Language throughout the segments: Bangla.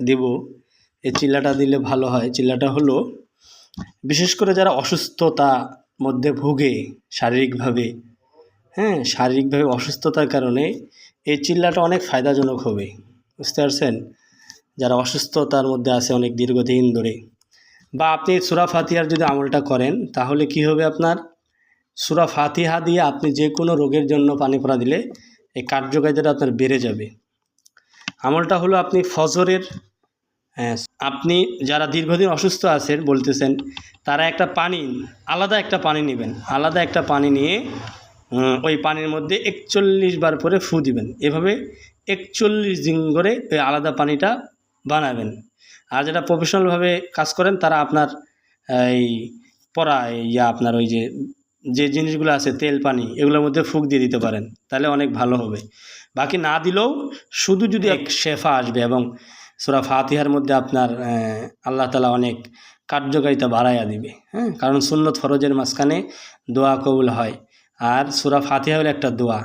দেব, এই চিল্লাটা দিলে ভালো হয়। চিল্লাটা হলো বিশেষ করে যারা অসুস্থতা মধ্যে ভোগে শারীরিকভাবে, হ্যাঁ, শারীরিকভাবে অসুস্থতার কারণে এই চিল্লাটা অনেক ফায়দাজনক হবে। বুঝতে পারছেন? যারা অসুস্থতার মধ্যে আছে অনেক দীর্ঘদিন ধরে, বা আপনি সূরা ফাতিহার যদি আমলটা করেন তাহলে কি হবে, আপনার সূরা ফাতিহা দিয়ে আপনি যে কোনো রোগের জন্য পানি পড়া দিলে এই কার্যকারিতাটা আপনার বেড়ে যাবে। আমলটা হলো আপনি ফজরের, আপনি যারা দীর্ঘদিন অসুস্থ আছেন বলতেছেন, তারা আলাদা একটা পানি নেবেন, আলাদা একটা পানি নিয়ে ওই পানির মধ্যে 41 বার করে ফু দিবেন। এভাবে 41 দিন করে ওই আলাদা পানিটা বানাবেন। আর যারা প্রফেশনালভাবে কাজ করেন তারা আপনার এই আপনার ওই যে জিনিসগুলো আছে তেল পানি, এগুলোর মধ্যে ফুঁক দিয়ে দিতে পারেন, তাহলে অনেক ভালো হবে। বাকি না দিলেও শুধু যদি এক শেফা আসবে, এবং সূরা ফাতিহার মধ্যে আপনার আল্লাহ তাআলা অনেক কার্যকারিতা বাড়াইয়া দিবে। হ্যাঁ, কারণ সুন্নত ফরজের মাঝখানে দোয়া কবুল হয়, আর সূরা ফাতিহা হলো একটা দোয়া।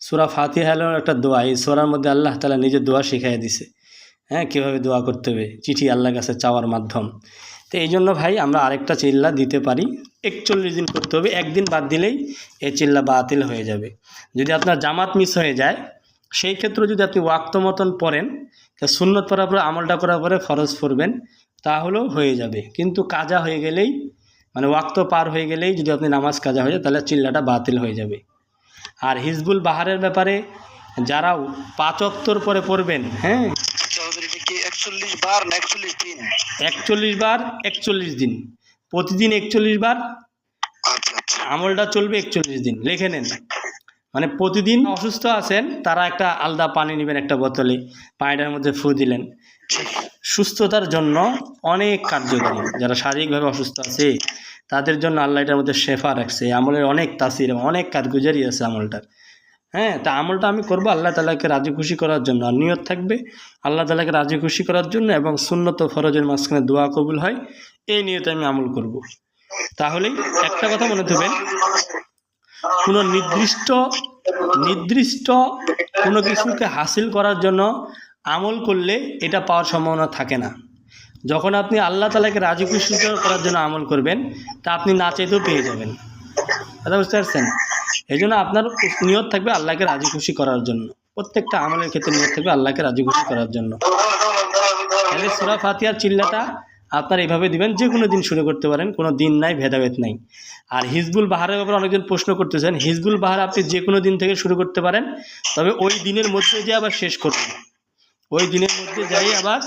সূরা ফাতিহা হলো একটা দোয়া। এই সূরার মধ্যে আল্লাহ তাআলা নিজের দোয়া শিখাইয়া দিছে, হ্যাঁ, কীভাবে দোয়া করতে হবে, চিঠি আল্লাহর কাছে চাওয়ার মাধ্যম। তো এই জন্য ভাই আমরা আরেকটা চিল্লা দিতে পারি। 41 দিন করতে হবে, একদিন বাদ দিলেই এই চিল্লা বাতিল হয়ে যাবে। যদি আপনার জামাত মিস হয়ে যায়, সেই ক্ষেত্রে যদি আপনি ওয়াক্ত মতন পড়েন, তা সুন্নত পড়ার পরে আমলটা করার পরে ফরজ পড়বেন, তাহলেও হয়ে যাবে। কিন্তু কাজা হয়ে গেলেই, মানে ওয়াক্ত পার হয়ে গেলেই যদি আপনি নামাজ কাজা হয়ে যায়, তাহলে চিল্লাটা বাতিল হয়ে যাবে। আর হিজবুল বাহারের ব্যাপারে যারা 5 ওয়াক্তর পরে পড়বেন, হ্যাঁ, 41 বার 41 দিন, প্রতিদিন 41 বার আমলটা চলবে 41 দিন। লিখে নেন, মানে প্রতিদিন অসুস্থ আছেন তারা একটা আলাদা পানি নেবেন, একটা বোতলে পানিটার মধ্যে ফু দিলেন। সুস্থতার জন্য অনেক কার্যকরী। যারা শারীরিকভাবে অসুস্থ আছে তাদের জন্য আল্লাহ এটার মধ্যে শেফা রাখছে। আমলের অনেক তাসির, অনেক কারগুজারি আছে আমলটার। হ্যাঁ, তা আমলটা আমি করবো আল্লাহ তাআলাকে রাজি খুশি করার জন্য, আর নিয়ত থাকবে আল্লাহ তাআলাকে রাজি খুশি করার জন্য, এবং সুন্নত ফরজের মাঝখানে দোয়া কবুল হয়, এই নিয়তে আমি আমল করব। তাহলেই একটা কথা মনে রাখবেন, কোনো নির্দিষ্ট কোনো কিছুকে হাসিল করার জন্য আমল করলে এটা পাওয়ার সম্ভাবনা থাকে না। যখন আপনি আল্লাহ তাআলাকে রাজি খুশি করার জন্য আমল করবেন, তা আপনি না চাইতেও পেয়ে যাবেন। কথা বুঝতে পারছেন? এই জন্য আপনার নিয়ত থাকবে আল্লাহকে রাজি খুশি করার জন্য। প্রত্যেকটা আমলের ক্ষেত্রে নিয়ত থাকবে আল্লাহকে রাজি খুশি করার জন্য। তাহলে সূরা ফাতিহার চিল্লাটা আপনার এইভাবে দিবেন, যে কোনো দিন শুরু করতে পারেন, কোনো দিন নাই, ভেদাভেদ নাই। আর হিজবুল বাহারের ব্যাপারে অনেকজন প্রশ্ন করতেছেন, হিজবুল বাহার আপনি যে কোনো দিন থেকে শুরু করতে পারেন, তবে ওই দিনের মধ্যে যে আবার শেষ করবেন, ওই দিনের মধ্যে যাই আবার